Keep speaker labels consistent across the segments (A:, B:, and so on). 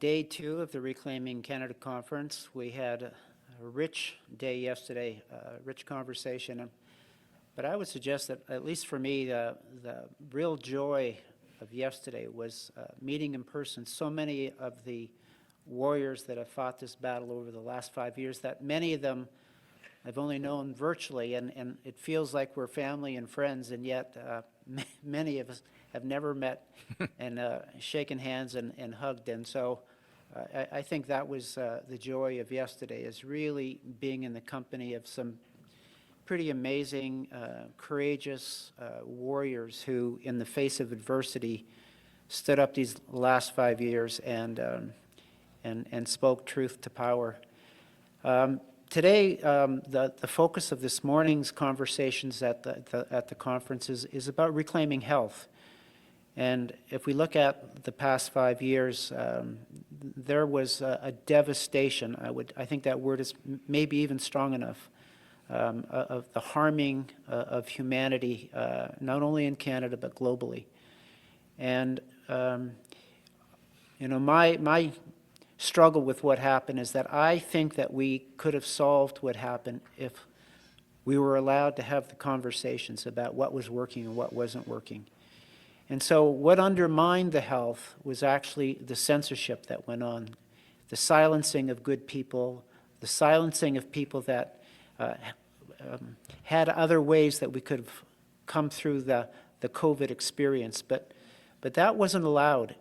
A: day 2 of the Reclaiming Canada Conference. We had a rich day yesterday, rich conversation. But I would suggest that, at least for me, the real joy of yesterday was meeting in person so many of the warriors that have fought this battle over the last 5 years, that many of them I've only known virtually, and it feels like we're family and friends, and yet many of us have never met and shaken hands and hugged. And so I think that was the joy of yesterday, is really being in the company of some pretty amazing, courageous warriors who, in the face of adversity, stood up these last 5 years and spoke truth to power. Today, the focus of this morning's conversations at the conference is about reclaiming health. And if we look at the past 5 years, there was a devastation. I think that word is maybe even strong enough, of the harming of humanity, not only in Canada but globally. And my struggle with what happened is that I think that we could have solved what happened if we were allowed to have the conversations about what was working and what wasn't working. And so what undermined the health was actually the censorship that went on, the silencing of good people, the silencing of people that had other ways that we could have come through the COVID experience, but that wasn't allowed.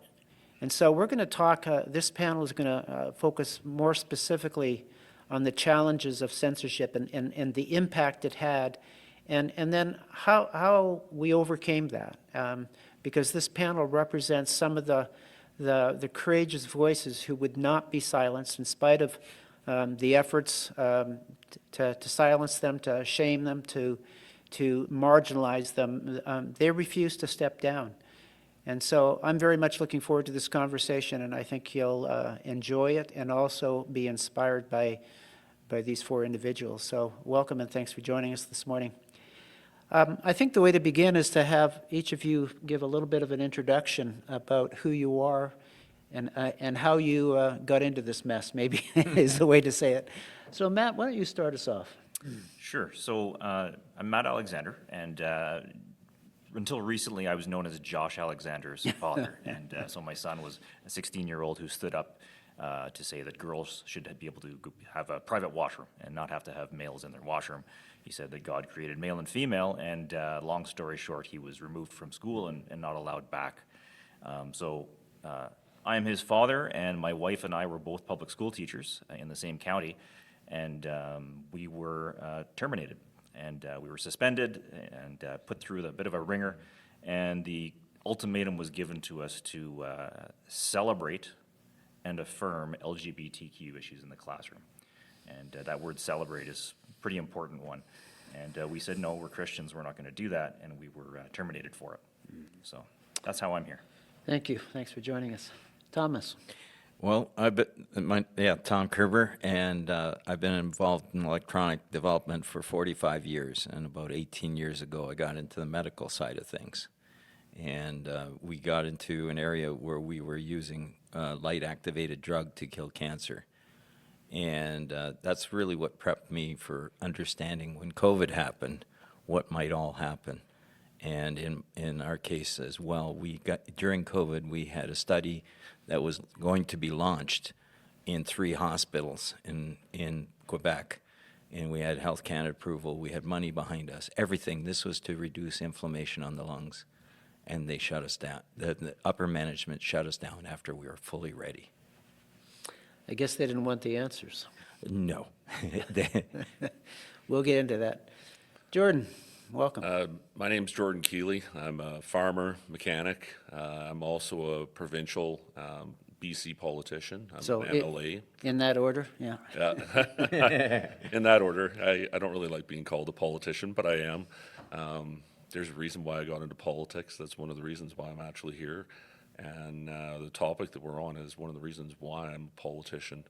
A: And so we're going to talk, this panel is going to focus more specifically on the challenges of censorship and the impact it had, and then how we overcame that. Because this panel represents some of the courageous voices who would not be silenced in spite of the efforts to silence them, to shame them, to marginalize them. They refused to step down. And so I'm very much looking forward to this conversation, and I think you'll enjoy it and also be inspired by these 4 individuals. So welcome and thanks for joining us this morning. I think the way to begin is to have each of you give a little bit of an introduction about who you are and how you got into this mess, maybe is the way to say it. So Matt, why don't you start us off?
B: Sure. So I'm Matt Alexander, and until recently, I was known as Josh Alexander's father. And so my son was a 16-year-old who stood up to say that girls should be able to have a private washroom and not have to have males in their washroom. He said that God created male and female, and long story short, he was removed from school and not allowed back. So I am his father, and my wife and I were both public school teachers in the same county, and we were terminated. And we were suspended and put through a bit of a ringer, and the ultimatum was given to us to celebrate and affirm LGBTQ issues in the classroom. And that word celebrate is a pretty important one. And we said, no, we're Christians, we're not going to do that, and we were terminated for it. So that's how I'm here.
A: Thank you. Thanks for joining us. Thomas.
C: Well, Tom Kerber, and I've been involved in electronic development for 45 years, and about 18 years ago I got into the medical side of things. And we got into an area where we were using light-activated drug to kill cancer. And that's really what prepped me for understanding when COVID happened, what might all happen. And in our case as well, during COVID, we had a study that was going to be launched in 3 hospitals in Quebec. And we had Health Canada approval, we had money behind us, everything. This was to reduce inflammation on the lungs. And they shut us down. The upper management shut us down after we were fully ready.
A: I guess they didn't want the answers.
C: No.
A: We'll get into that. Jordan, welcome.
D: My name's Jordan Kealy. I'm a farmer, mechanic. I'm also a provincial BC politician. I'm an MLA.
A: In that order, yeah.
D: In that order. I don't really like being called a politician, but I am. There's a reason why I got into politics. That's one of the reasons why I'm actually here. And the topic that we're on is one of the reasons why I'm a politician.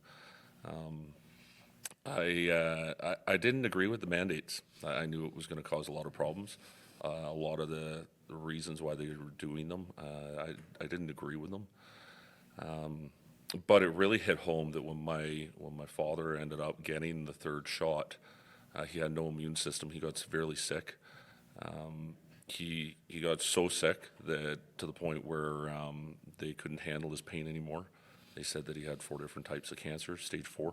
D: I didn't agree with the mandates. I knew it was going to cause a lot of problems. A lot of the reasons why they were doing them, I didn't agree with them. But it really hit home that when my father ended up getting the third shot, he had no immune system. He got severely sick. He got so sick that to the point where they couldn't handle his pain anymore. They said that he had 4 different types of cancer, stage 4.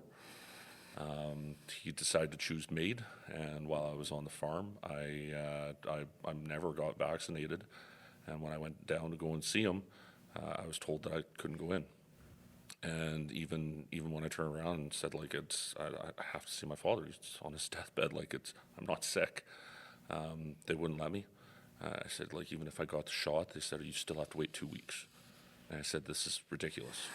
D: He decided to choose MAID, and while I was on the farm, I never got vaccinated. And when I went down to go and see him, I was told that I couldn't go in. And even when I turned around and said, like, I have to see my father, he's on his deathbed, like, I'm not sick, they wouldn't let me. I said, like, even if I got the shot, they said, you still have to wait 2 weeks. And I said, this is ridiculous.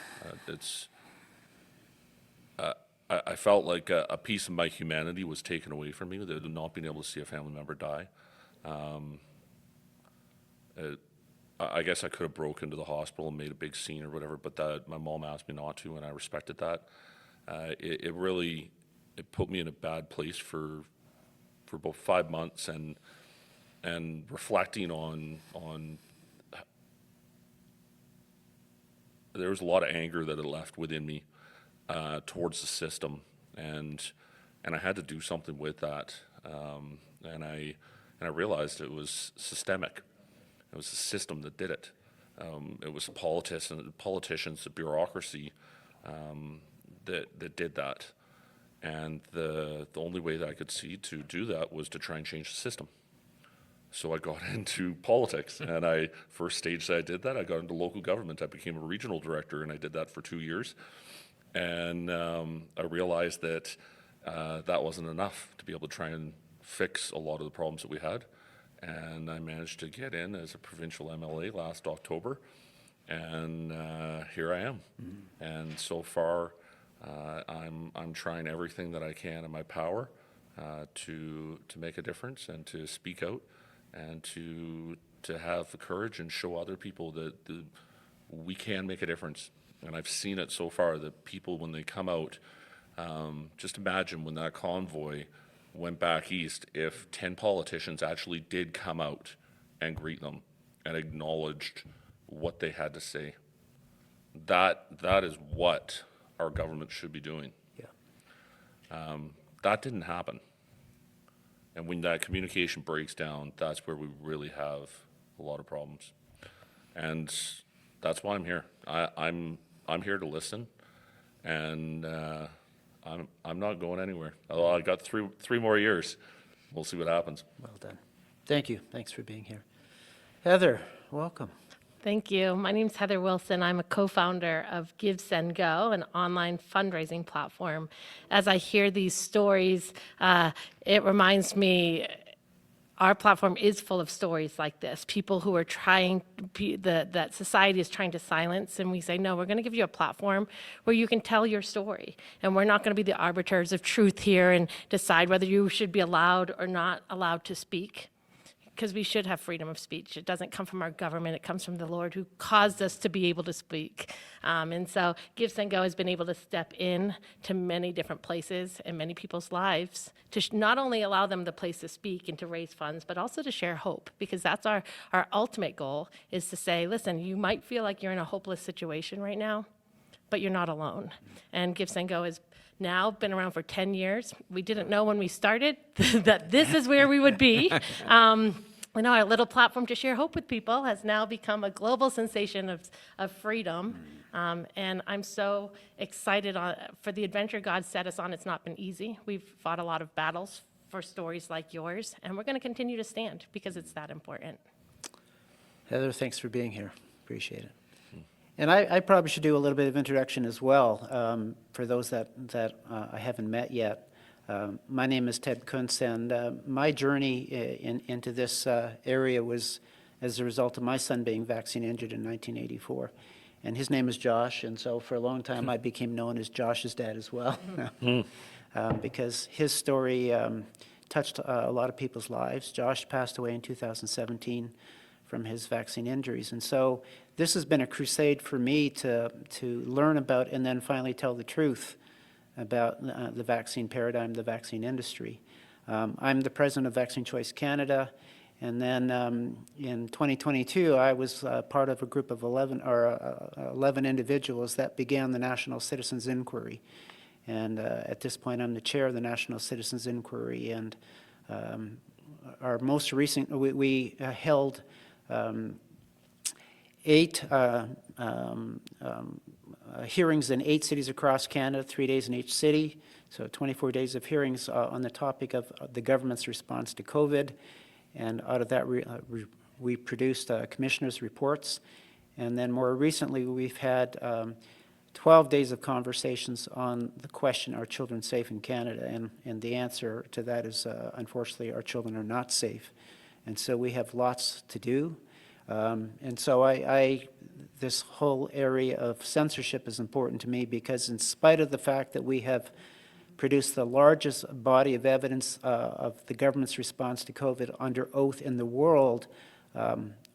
D: I felt like a piece of my humanity was taken away from me, that not being able to see a family member die. I guess I could have broke into the hospital and made a big scene or whatever, but that my mom asked me not to, and I respected that. It really put me in a bad place for about 5 months, and reflecting on there was a lot of anger that it left within me towards the system, and I had to do something with that, and I realized it was systemic. It was the system that did it. It was the politicians, the bureaucracy that did that. And the only way that I could see to do that was to try and change the system. So I got into politics, and first stage that I did that, I got into local government. I became a regional director, and I did that for 2 years. And I realized that that wasn't enough to be able to try and fix a lot of the problems that we had. And I managed to get in as a provincial MLA last October, and here I am. Mm-hmm. And so far, I'm trying everything that I can in my power to make a difference and to speak out and to have the courage and show other people that we can make a difference. And I've seen it so far that people, when they come out, just imagine when that convoy went back east, if 10 politicians actually did come out and greet them and acknowledged what they had to say. That is what our government should be doing.
A: Yeah.
D: That didn't happen. And when that communication breaks down, that's where we really have a lot of problems. And that's why I'm here. I'm here to listen, and I'm not going anywhere. Although I got three more years. We'll see what happens.
A: Well done. Thank you. Thanks for being here. Heather, welcome.
E: Thank you. My name's Heather Wilson. I'm a co-founder of Give, Send, Go, an online fundraising platform. As I hear these stories, it reminds me our platform is full of stories like this, people who are trying, that society is trying to silence, and we say, no, we're going to give you a platform where you can tell your story, and we're not going to be the arbiters of truth here and decide whether you should be allowed or not allowed to speak, because we should have freedom of speech. It doesn't come from our government, it comes from the Lord who caused us to be able to speak. And so Give, Send, Go has been able to step in to many different places in many people's lives to not only allow them the place to speak and to raise funds, but also to share hope, because that's our ultimate goal, is to say, listen, you might feel like you're in a hopeless situation right now, but you're not alone. And Give, Send, Go has now been around for 10 years. We didn't know when we started that this is where we would be. We know our little platform to share hope with people has now become a global sensation of freedom. And I'm so excited for the adventure God set us on. It's not been easy. We've fought a lot of battles for stories like yours, and we're going to continue to stand because it's that important.
A: Heather, thanks for being here. Appreciate it. And I probably should do a little bit of introduction as well for those that I haven't met yet. My name is Ted Kuntz, and my journey into this area was as a result of my son being vaccine injured in 1984. And his name is Josh, and so for a long time I became known as Josh's dad as well, because his story touched a lot of people's lives. Josh passed away in 2017 from his vaccine injuries, and so this has been a crusade for me to learn about and then finally tell the truth about the vaccine paradigm, the vaccine industry. I'm the president of Vaccine Choice Canada, And then in 2022, I was part of a group of 11 individuals that began the National Citizens Inquiry. And at this point, I'm the chair of the National Citizens Inquiry. And our most recent, we held 8 hearings in 8 cities across Canada, 3 days in each city. So 24 days of hearings on the topic of the government's response to COVID. And out of that, we produced commissioners' reports. And then more recently, we've had 12 days of conversations on the question, are children safe in Canada? And the answer to that is, unfortunately, our children are not safe. And so we have lots to do. And so this whole area of censorship is important to me because in spite of the fact that we have produced the largest body of evidence of the government's response to COVID under oath in the world,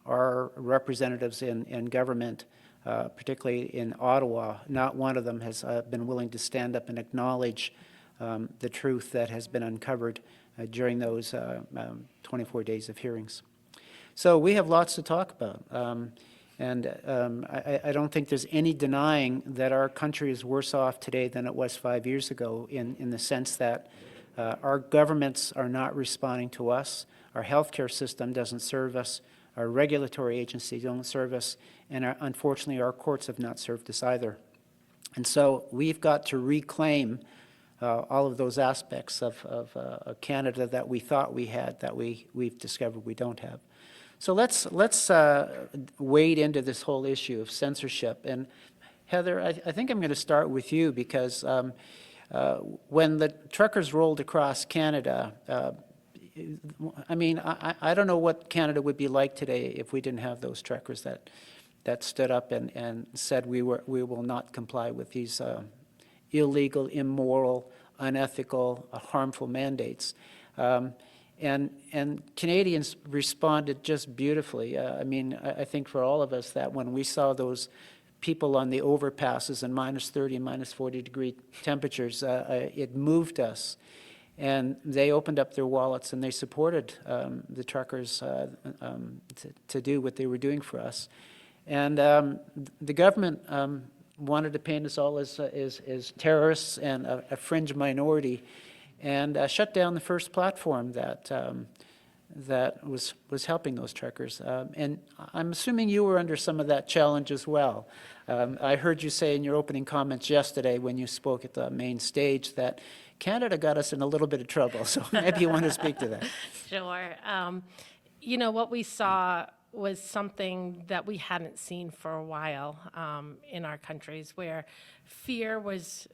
A: our representatives in government, particularly in Ottawa, not one of them has been willing to stand up and acknowledge the truth that has been uncovered during those 24 days of hearings. So we have lots to talk about. I don't think there's any denying that our country is worse off today than it was 5 years ago in the sense that our governments are not responding to us, our healthcare system doesn't serve us, our regulatory agencies don't serve us, and unfortunately our courts have not served us either. And so we've got to reclaim all of those aspects of Canada that we thought we had that we've discovered we don't have. So let's wade into this whole issue of censorship. And Heather, I think I'm going to start with you because when the truckers rolled across Canada, I mean, I don't know what Canada would be like today if we didn't have those truckers that stood up and said we will not comply with these illegal, immoral, unethical, harmful mandates. And Canadians responded just beautifully. I mean, I think for all of us that when we saw those people on the overpasses in minus 30 and minus 40 degree temperatures, it moved us. And they opened up their wallets and they supported the truckers to do what they were doing for us. And the government wanted to paint us all as terrorists and a fringe minority, and shut down the first platform that was helping those truckers. And I'm assuming you were under some of that challenge as well. I heard you say in your opening comments yesterday when you spoke at the main stage that Canada got us in a little bit of trouble. So maybe you want to speak to that.
E: Sure. You know, what we saw was something that we hadn't seen for a while in our countries, where fear was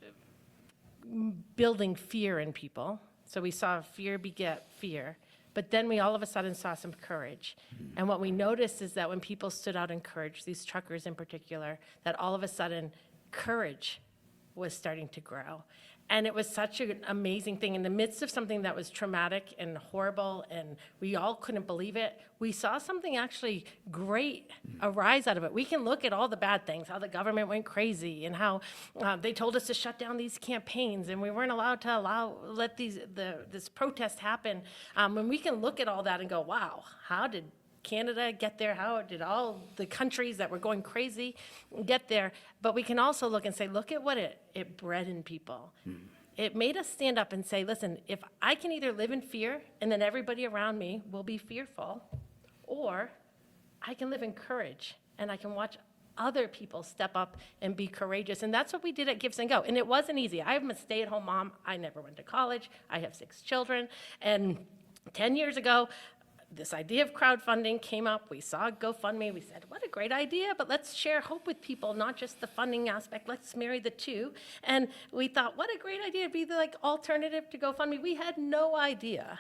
E: building fear in people. So we saw fear beget fear, but then we all of a sudden saw some courage. And what we noticed is that when people stood out in courage, these truckers in particular, that all of a sudden courage was starting to grow. And it was such an amazing thing. In the midst of something that was traumatic and horrible, and we all couldn't believe it, we saw something actually great arise out of it. We can look at all the bad things, how the government went crazy, and how they told us to shut down these campaigns, and we weren't allowed to let this protest happen. And we can look at all that and go, wow, how did Canada get there? How did all the countries that were going crazy get there? But we can also look and say, look at what it bred in people. It made us stand up and say, listen, if I can either live in fear and then everybody around me will be fearful, or I can live in courage and I can watch other people step up and be courageous. And that's what we did at Give Send Go. And it wasn't easy. I'm a stay-at-home mom. I never went to college. I have 6 children. And 10 years ago, this idea of crowdfunding came up. We saw GoFundMe. We said, what a great idea, but let's share hope with people, not just the funding aspect. Let's marry the two. And we thought, what a great idea to be the alternative to GoFundMe. We had no idea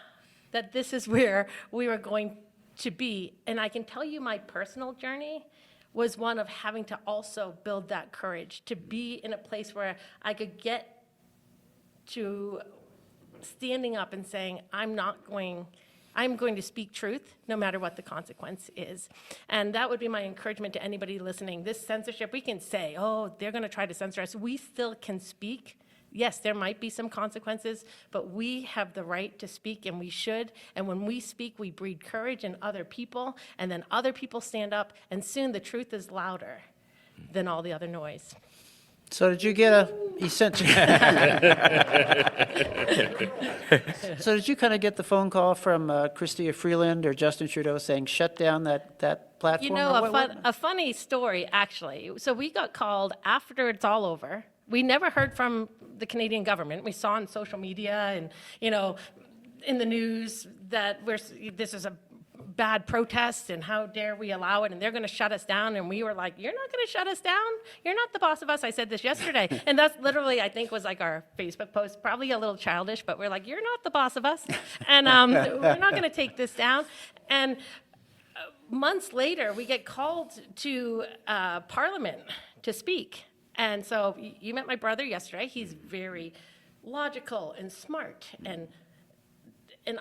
E: that this is where we were going to be. And I can tell you my personal journey was one of having to also build that courage to be in a place where I could get to standing up and saying, I'm going to speak truth no matter what the consequence is. And that would be my encouragement to anybody listening. This censorship, we can say, oh, they're going to try to censor us. We still can speak yes, there might be some consequences, but we have the right to speak, and we should. And when we speak, we breed courage in other people, and then other people stand up, and soon the truth is louder than all the other noise.
A: So did you get So did you kind of get the phone call from Chrystia Freeland or Justin Trudeau saying, shut down that platform?
E: You know,
A: or what?
E: a funny story, actually. So we got called after it's all over. We never heard from the Canadian government. We saw on social media and, you know, in the news that this is a bad protest and how dare we allow it, and they're going to shut us down. And we were like, you're not going to shut us down? You're not the boss of us. I said this yesterday. And that's literally, I think, was like our Facebook post, probably a little childish, but we're like, you're not the boss of us. And we're not going to take this down. And months later, we get called to Parliament to speak. And so you met my brother yesterday. He's very logical and smart, and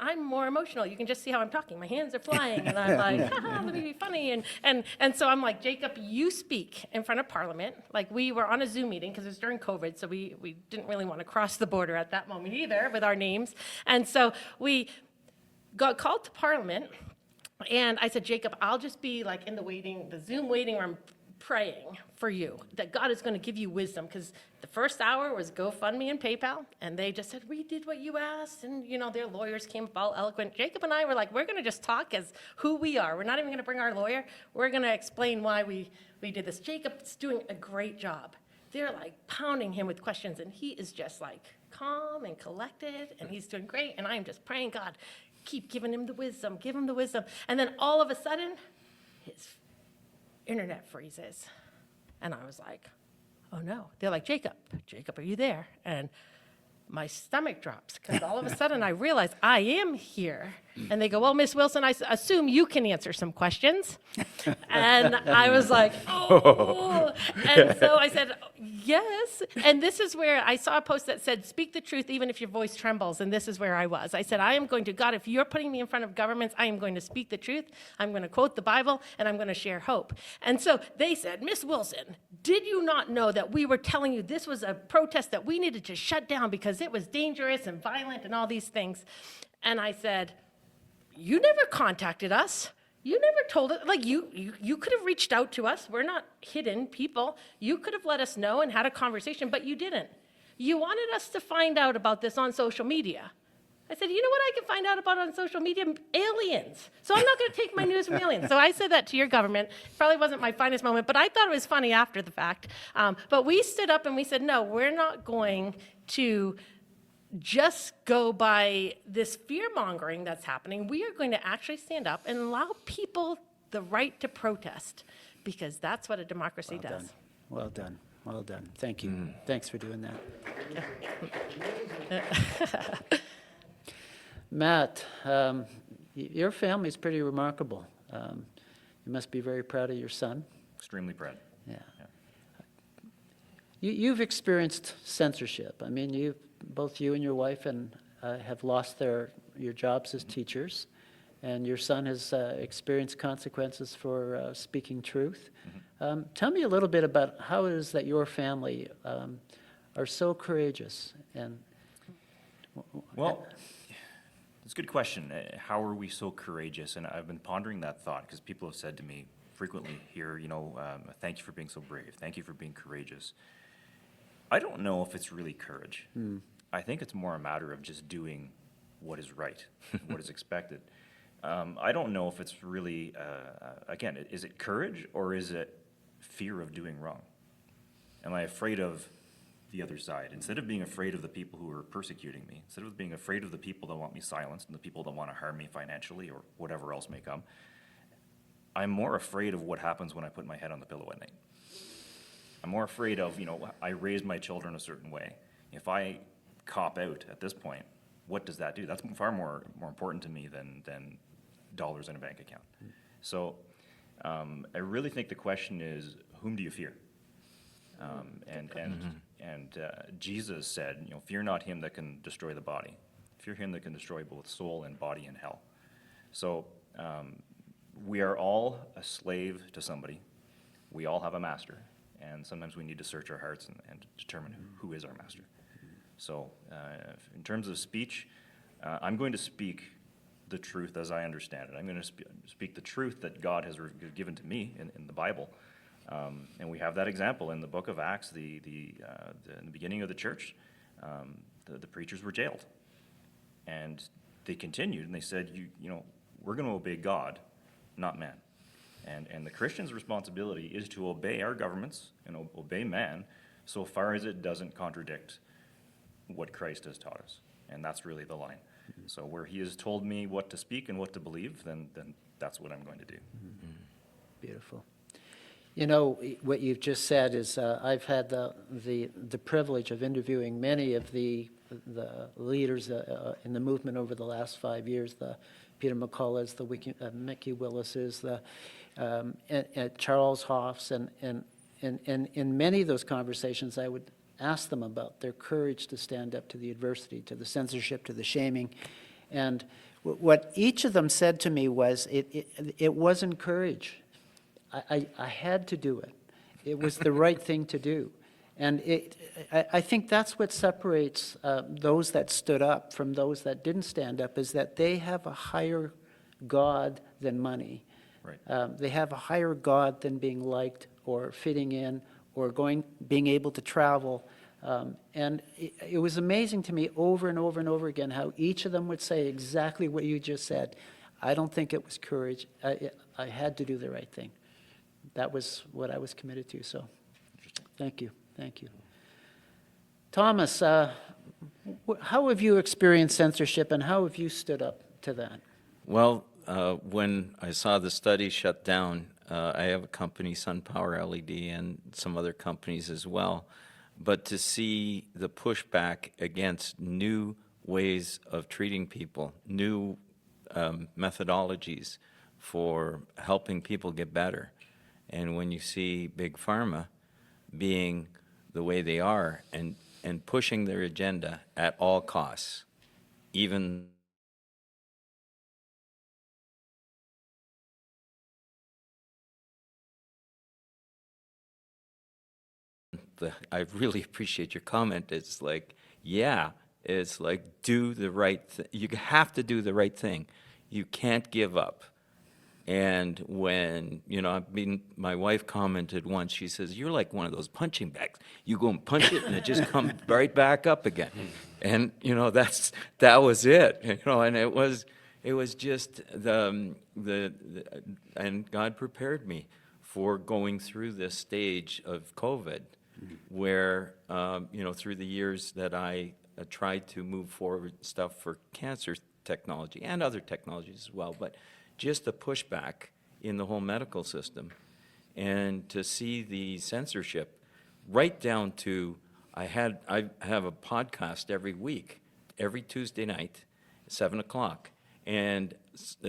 E: I'm more emotional. You can just see how I'm talking. My hands are flying, and I'm like, haha, let me be funny. And so I'm like, Jacob, you speak in front of Parliament. Like, we were on a Zoom meeting because it was during COVID, so we didn't really want to cross the border at that moment either with our names. And so we got called to Parliament, and I said, Jacob, I'll just be like in the Zoom waiting room praying for you, that God is going to give you wisdom, because the first hour was GoFundMe and PayPal, and they just said, we did what you asked, and, you know, their lawyers came up all eloquent. Jacob and I were like, we're going to just talk as who we are. We're not even going to bring our lawyer. We're going to explain why we did this. Jacob's doing a great job. They're like pounding him with questions, and he is just like calm and collected, and he's doing great, and I am just praying, God, keep giving him the wisdom, give him the wisdom. And then all of a sudden, his internet freezes. And I was like, oh no. They're like, Jacob, are you there? And my stomach drops, because all of a sudden I realize I am here. And they go, well, Miss Wilson, I assume you can answer some questions. And I was like, oh. And so I said, yes. And this is where I saw a post that said, speak the truth even if your voice trembles. And this is where I was. I said, I am going to, God, if you're putting me in front of governments, I am going to speak the truth. I'm going to quote the Bible, and I'm going to share hope. And so they said, Miss Wilson, did you not know that we were telling you this was a protest that we needed to shut down because it was dangerous and violent and all these things? And I said, you never contacted us. You never told us. Like, you could have reached out to us. We're not hidden people. You could have let us know and had a conversation, but you didn't. You wanted us to find out about this on social media. I said, you know what I can find out about on social media? Aliens. So I'm not going to take my news from aliens. So I said that to your government. Probably wasn't my finest moment, but I thought it was funny after the fact. But we stood up and we said, no, we're not going to just go by this fear-mongering that's happening. We are going to actually stand up and allow people the right to protest, because that's what a democracy does.
A: Well done. Well done. Thank you. Thanks for doing that. Matt, your family is pretty remarkable. You must be very proud of your son.
B: Extremely proud.
A: Yeah. You've experienced censorship. I mean, both you and your wife have lost your jobs as teachers, and your son has experienced consequences for speaking truth.
B: Mm-hmm.
A: Tell me a little bit about how it is that your family are so courageous. And
B: Well, it's a good question. How are we so courageous? And I've been pondering that thought, because people have said to me frequently here, thank you for being so brave. Thank you for being courageous. I don't know if it's really courage. I think it's more a matter of just doing what is right, what is expected. I don't know if it's really, again, is it courage or is it fear of doing wrong? Am I afraid of the other side? Instead of being afraid of the people who are persecuting me, instead of being afraid of the people that want me silenced and the people that want to harm me financially or whatever else may come, I'm more afraid of what happens when I put my head on the pillow at night. I'm more afraid of, I raised my children a certain way. If I cop out at this point, what does that do? That's far more important to me than dollars in a bank account. So I really think the question is, whom do you fear? And Jesus said, fear not him that can destroy the body. Fear him that can destroy both soul and body in hell. So we are all a slave to somebody. We all have a master. And sometimes we need to search our hearts and determine who is our master. So in terms of speech, I'm going to speak the truth as I understand it. I'm going to speak the truth that God has given to me in the Bible. And we have that example in the book of Acts, in the beginning of the church. The preachers were jailed. And they continued, and they said, we're going to obey God, not man. And the Christian's responsibility is to obey our governments and obey man so far as it doesn't contradict what Christ has taught us. And that's really the line. So where he has told me what to speak and what to believe, then that's what I'm going to do.
A: Beautiful. You know, what you've just said is, I've had the privilege of interviewing many of the leaders in the movement over the last 5 years, the Peter McCulloughs, the Mickey Willises, and Charles Hoffs, and in many of those conversations, I would ask them about their courage to stand up to the adversity, to the censorship, to the shaming. And what each of them said to me was, it wasn't courage. I had to do it. It was the right thing to do. And I think that's what separates those that stood up from those that didn't stand up, is that they have a higher God than money.
B: Right.
A: They have a higher God than being liked or fitting in or being able to travel. And it was amazing to me over and over and over again how each of them would say exactly what you just said. I don't think it was courage. I had to do the right thing. That was what I was committed to, so thank you. Thank you. Thomas, how have you experienced censorship, and how have you stood up to that?
C: Well, when I saw the study shut down, I have a company, SunPower LED, and some other companies as well. But to see the pushback against new ways of treating people, new methodologies for helping people get better, and when you see Big Pharma being the way they are and pushing their agenda at all costs, even I really appreciate your comment. It's like, yeah, it's like, do the right thing. You have to do the right thing. You can't give up. And when, my wife commented once, she says, you're like one of those punching bags. You go and punch it and it just comes right back up again. And, that was it, and it was just and God prepared me for going through this stage of COVID where, through the years that I tried to move forward stuff for cancer technology and other technologies as well, but just the pushback in the whole medical system, and to see the censorship right down to, I have a podcast every week, every Tuesday night, 7 o'clock, and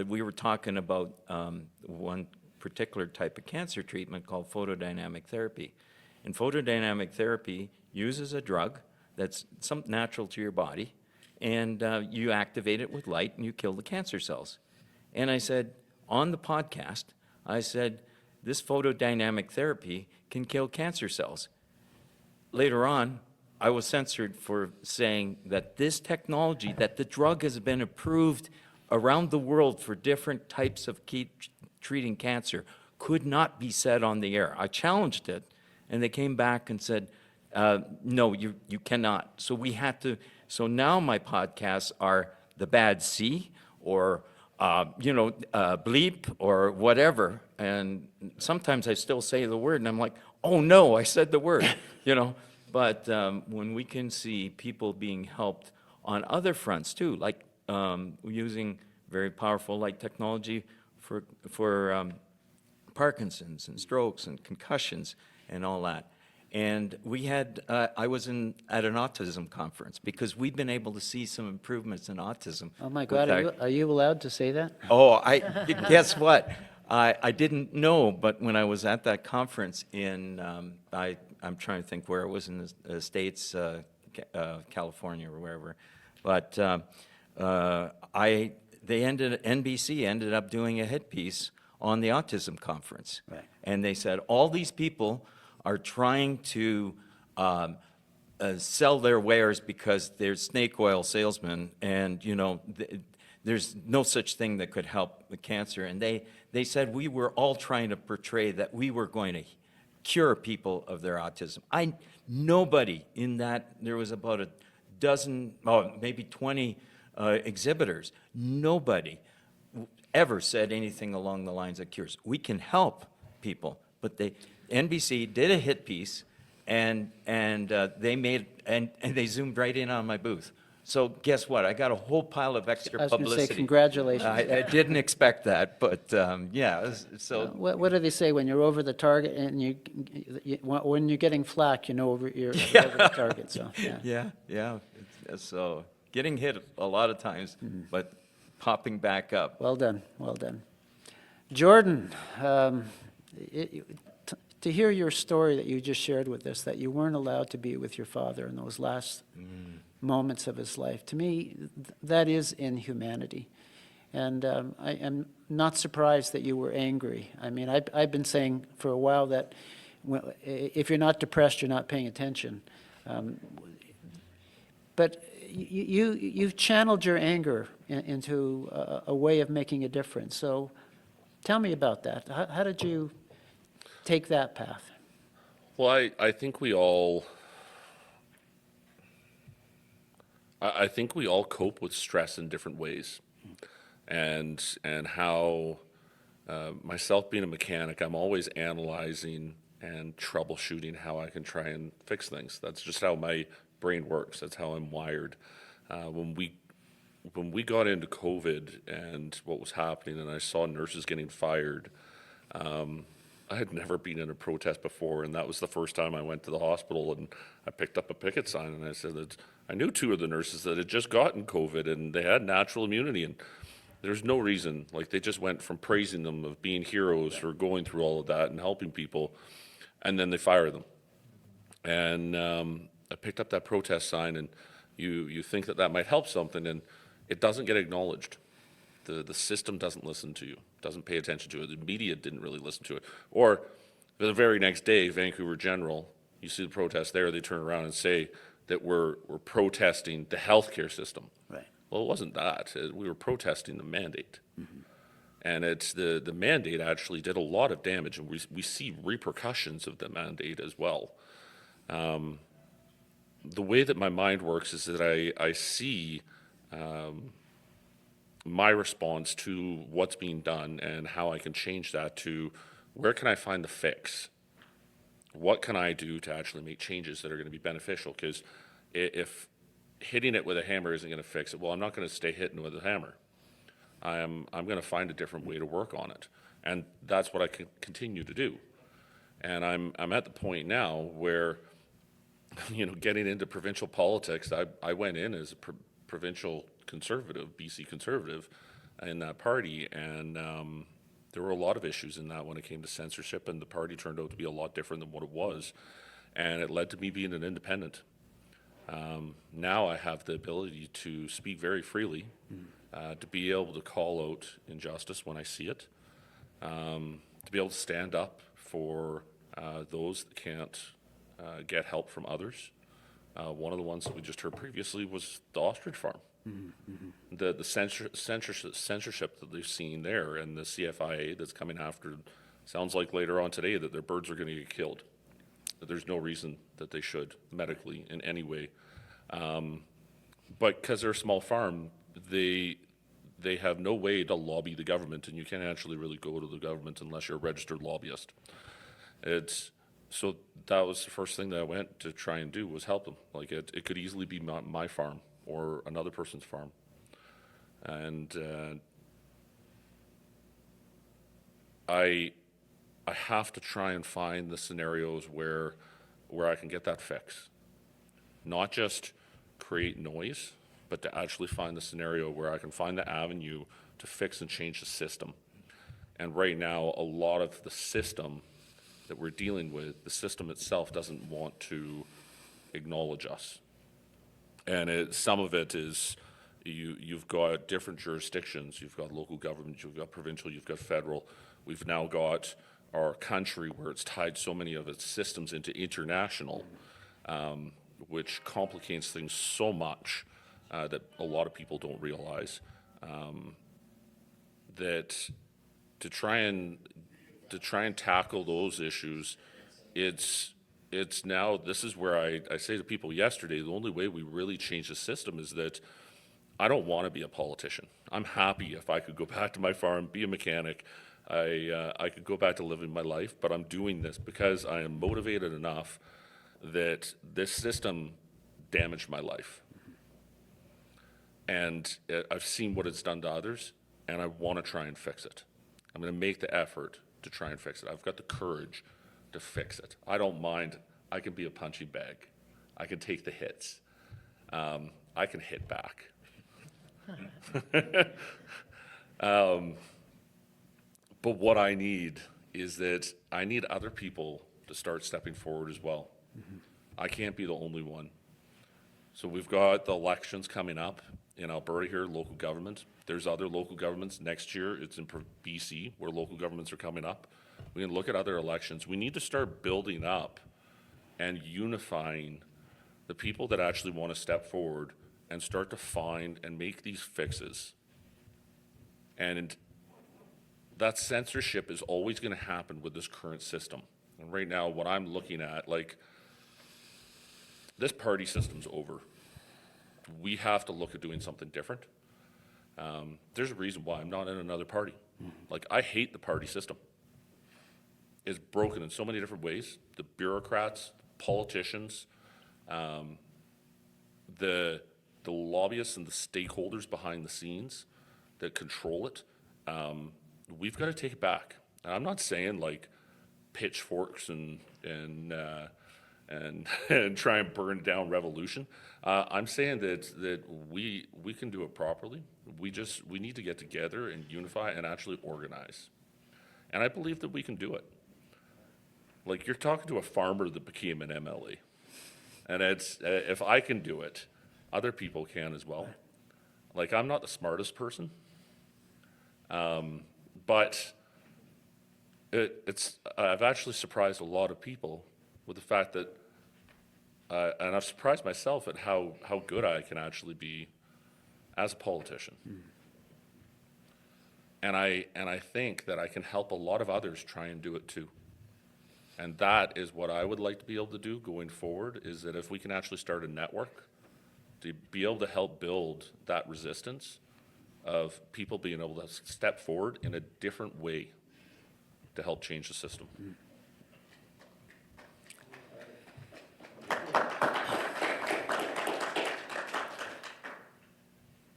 C: we were talking about one particular type of cancer treatment called photodynamic therapy. And photodynamic therapy uses a drug that's something natural to your body, and you activate it with light and you kill the cancer cells. And I said, on the podcast, I said, this photodynamic therapy can kill cancer cells. Later on, I was censored for saying that this technology, that the drug has been approved around the world for different types of treating cancer, could not be said on the air. I challenged it, and they came back and said, no, you cannot. So we had to, so now my podcasts are The Bad C, or bleep, or whatever. And sometimes I still say the word, and I'm like, oh no, I said the word, But when we can see people being helped on other fronts too, like using very powerful light technology for Parkinson's and strokes and concussions and all that. And we had, I was at an autism conference because we've been able to see some improvements in autism.
A: Oh my God, are you allowed to say that?
C: Oh, guess what? I didn't know, but when I was at that conference in, I'm trying to think where it was in the States, California or wherever, but NBC ended up doing a hit piece on the autism conference.
A: Right.
C: And they said, all these people are trying to sell their wares because they're snake oil salesmen, and there's no such thing that could help with cancer. And they said we were all trying to portray that we were going to cure people of their autism. Nobody in that, there was about a dozen, maybe 20 exhibitors. Nobody ever said anything along the lines of cures. We can help people, but NBC did a hit piece, and they zoomed right in on my booth. So guess what? I got a whole pile of extra
A: I was going to
C: publicity.
A: say congratulations.
C: I didn't expect that, but yeah. So
A: What do they say when you're over the target and when you're getting flack, you're over the target? So
C: yeah. So getting hit a lot of times, but popping back up.
A: well done, well done. Jordan, to hear your story that you just shared with us, that you weren't allowed to be with your father in those last moments of his life, to me, that is inhumanity. And I am not surprised that you were angry. I mean, I've been saying for a while that if you're not depressed, you're not paying attention. But you've channeled your anger into a way of making a difference. So tell me about that. How did you take that path?
D: Well, I think we all cope with stress in different ways, and how myself being a mechanic, I'm always analyzing and troubleshooting how I can try and fix things. That's just how my brain works. That's how I'm wired. When we got into COVID and what was happening, and I saw nurses getting fired, I had never been in a protest before, and that was the first time I went to the hospital, and I picked up a picket sign, and I said that I knew two of the nurses that had just gotten COVID, and they had natural immunity, and there's no reason, like they just went from praising them of being heroes for going through all of that and helping people, and then they fire them. And I picked up that protest sign, and you think that might help something, and it doesn't get acknowledged. The system doesn't listen to you, doesn't pay attention to it. The media didn't really listen to it. Or the very next day, Vancouver General, you see the protest there, they turn around and say that we're protesting the healthcare system.
A: Right.
D: Well, it wasn't that. We were protesting the mandate. And it's the mandate actually did a lot of damage, and we see repercussions of the mandate as well. The way that my mind works is that I see my response to what's being done and how I can change that to where can I find the fix? What can I do to actually make changes that are going to be beneficial? Because if hitting it with a hammer isn't going to fix it, well, I'm not going to stay hitting with a hammer. I'm going to find a different way to work on it, and that's what I can continue to do. And I'm at the point now where, getting into provincial politics, I went in as a provincial conservative, BC conservative, in that party, and there were a lot of issues in that when it came to censorship, and the party turned out to be a lot different than what it was, and it led to me being an independent. Now I have the ability to speak very freely, to be able to call out injustice when I see it, to be able to stand up for those that can't get help from others. One of the ones that we just heard previously was the ostrich farm. The censorship that they've seen there, and the CFIA that's coming after, sounds like later on today that their birds are going to get killed. That there's no reason that they should medically in any way. But because they're a small farm, they have no way to lobby the government, and you can't actually really go to the government unless you're a registered lobbyist. So that was the first thing that I went to try and do, was help them. Like it could easily be my farm or another person's farm. And I have to try and find the scenarios where I can get that fix. Not just create noise, but to actually find the scenario where I can find the avenue to fix and change the system. And right now, a lot of the system that we're dealing with, the system itself doesn't want to acknowledge us. And some of it is you've got different jurisdictions. You've got local government, you've got provincial, you've got federal. We've now got our country where it's tied so many of its systems into international. which complicates things so much that a lot of people don't realize. That to try and tackle those issues, it's now, this is where I say to people yesterday, the only way we really change the system is that I don't want to be a politician. I'm happy if I could go back to my farm, be a mechanic. I could go back to living my life, but I'm doing this because I am motivated enough that this system damaged my life. And I've seen what it's done to others, and I want to try and fix it. I'm going to make the effort to try and fix it. I've got the courage to fix it. I don't mind. I can be a punching bag. I can take the hits. I can hit back. But what I need is that I need other people to start stepping forward as well. I can't be the only one. So we've got the elections coming up in Alberta here, local government. There's other local governments. Next year, it's in BC where local governments are coming up. We can look at other elections. We need to start building up and unifying the people that actually want to step forward and start to find and make these fixes. And that censorship is always going to happen with this current system. And right now, what I'm looking at, like, this party system's over. We have to look at doing something different. There's a reason why I'm not in another party. Like, I hate the party system. It's broken in so many different ways. The bureaucrats, politicians, the lobbyists and the stakeholders behind the scenes that control it. We've got to take it back. And I'm not saying like pitchforks and try and burn down revolution. I'm saying that we can do it properly. We need to get together and unify and actually organize. And I believe that we can do it. Like, you're talking to a farmer that became an MLA. And it's, if I can do it, other people can as well. Like, I'm not the smartest person. But I've actually surprised a lot of people with the fact that, and I've surprised myself at how good I can actually be as a politician. And I think that I can help a lot of others try and do it too. And that is what I would like to be able to do going forward, is that if we can actually start a network to be able to help build that resistance of people being able to step forward in a different way to help change the system.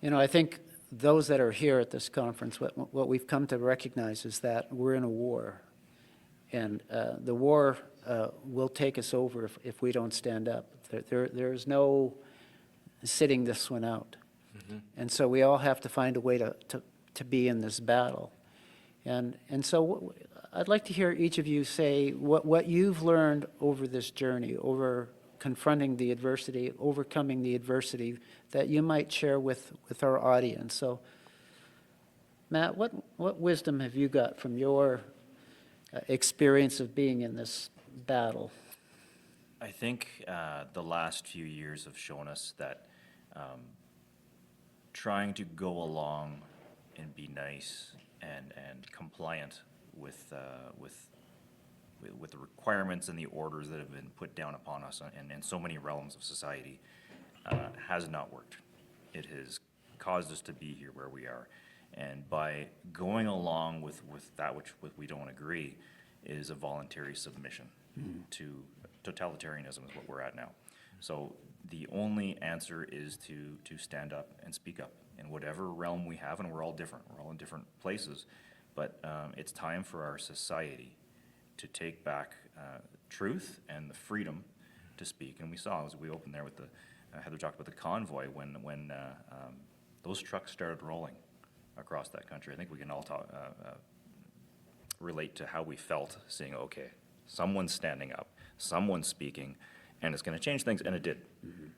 A: You know, I think those that are here at this conference, what we've come to recognize is that we're in a war. And the war will take us over if we don't stand up. There's no sitting this one out. And so we all have to find a way to be in this battle. And so I'd like to hear each of you say what you've learned over this journey, over confronting the adversity, overcoming the adversity, that you might share with our audience. So, Matt, what wisdom have you got from your experience of being in this battle?
B: I think the last few years have shown us that trying to go along and be nice and compliant with the requirements and the orders that have been put down upon us in so many realms of society has not worked. It has caused us to be here where we are. And by going along with that which we don't agree is a voluntary submission to totalitarianism is what we're at now. So the only answer is to stand up and speak up in whatever realm we have, and we're all different. We're all in different places. But it's time for our society to take back truth and the freedom to speak. And we saw, as we opened there with the, Heather talked about the convoy, when those trucks started rolling across that country. I think we can all relate to how we felt seeing, okay, someone's standing up, someone's speaking, and it's going to change things, and it did.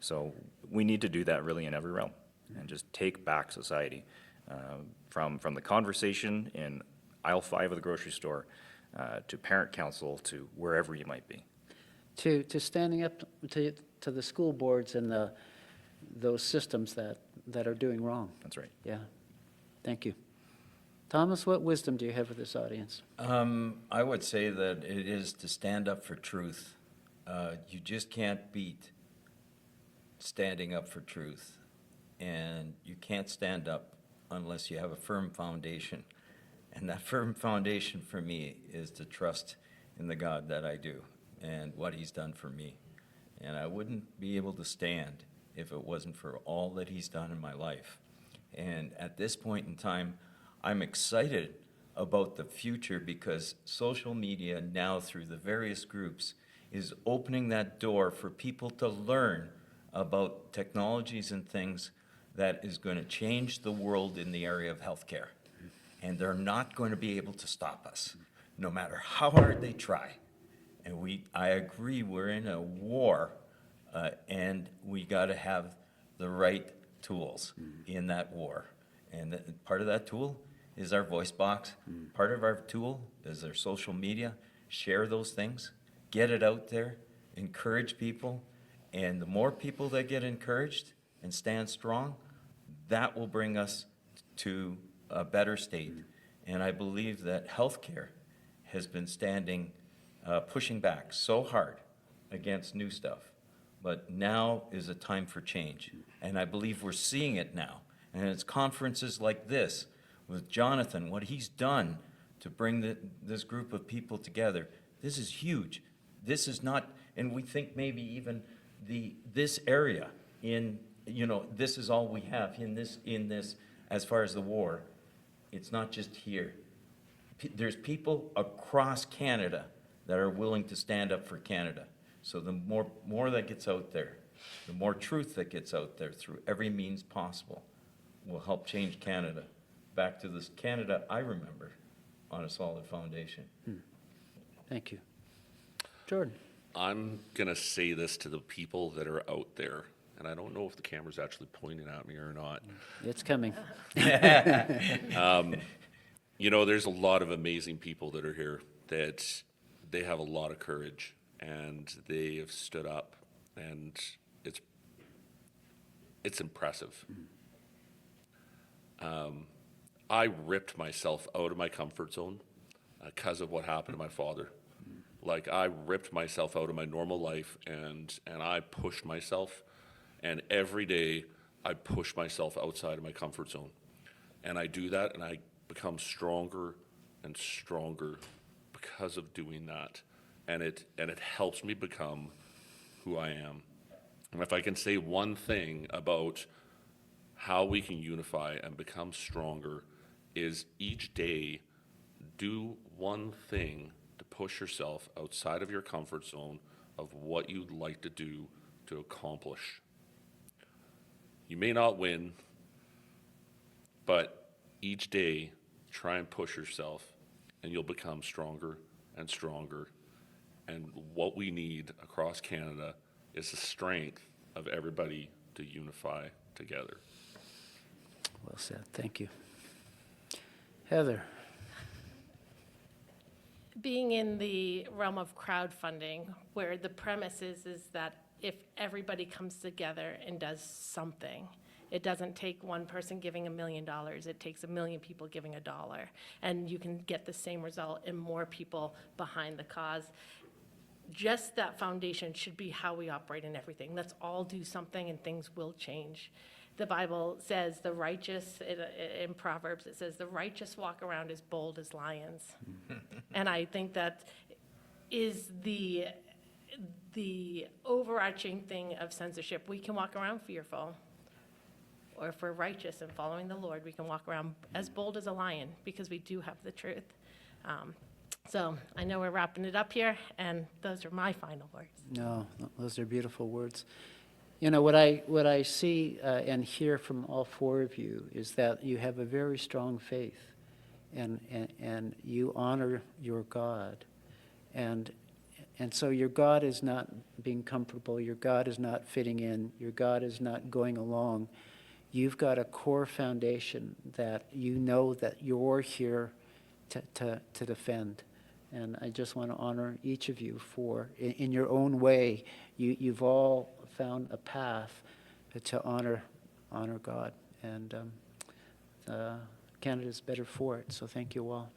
B: So we need to do that really in every realm and just take back society from the conversation in aisle 5 of the grocery store to parent council to wherever you might be.
A: to standing up to the school boards and those systems that are doing wrong.
B: That's right.
A: Yeah, thank you. Thomas, what wisdom do you have for this audience?
C: I would say that it is to stand up for truth. You just can't beat standing up for truth. And you can't stand up unless you have a firm foundation. And that firm foundation for me is to trust in the God that I do and what he's done for me. And I wouldn't be able to stand if it wasn't for all that he's done in my life. And at this point in time, I'm excited about the future because social media now through the various groups is opening that door for people to learn about technologies and things that is going to change the world in the area of healthcare. And they're not going to be able to stop us, no matter how hard they try. And I agree, we're in a war, and we got to have the right tools in that war. And part of that tool is our voice box. Part of our tool is our social media. Share those things, get it out there, encourage people. And the more people that get encouraged and stand strong, that will bring us to a better state. And I believe that healthcare has been pushing back so hard against new stuff. But now is a time for change. And I believe we're seeing it now. And it's conferences like this with Jonathan, what he's done to bring this group of people together. This is huge. This is not, and we think maybe even this area this is all we have in this as far as the war. It's not just here. There's people across Canada that are willing to stand up for Canada. So the more that gets out there, the more truth that gets out there through every means possible will help change Canada back to this Canada I remember on a solid foundation.
A: Thank you. Jordan?
D: I'm going to say this to the people that are out there, and I don't know if the camera's actually pointing at me or not.
A: It's coming.
D: There's a lot of amazing people that are here that they have a lot of courage, and they have stood up, and it's impressive. I ripped myself out of my comfort zone because of what happened to my father. Like, I ripped myself out of my normal life, and I pushed myself, and every day I push myself outside of my comfort zone. And I do that, and I become stronger and stronger because of doing that. And it helps me become who I am. And if I can say one thing about how we can unify and become stronger is each day do one thing to push yourself outside of your comfort zone of what you'd like to do to accomplish. You may not win, but each day try and push yourself and you'll become stronger and stronger. And what we need across Canada is the strength of everybody to unify together.
A: Well said. Thank you. Heather?
E: Being in the realm of crowdfunding, where the premise is that if everybody comes together and does something, it doesn't take one person giving $1 million, it takes 1 million people giving $1. And you can get the same result and more people behind the cause. Just that foundation should be how we operate in everything. Let's all do something and things will change. The Bible says the righteous, in Proverbs, it says the righteous walk around as bold as lions. And I think that is the overarching thing of censorship. We can walk around fearful. Or if we're righteous and following the Lord, we can walk around as bold as a lion because we do have the truth. So I know we're wrapping it up here, and those are my final words.
A: No, those are beautiful words. You know, what I see and hear from all four of you is that you have a very strong faith, and you honor your God. And so your God is not being comfortable, your God is not fitting in, your God is not going along. You've got a core foundation that you know that you're here to defend. And I just want to honor each of you for, in your own way, you've all found a path to honor God. And Canada's better for it, so thank you all.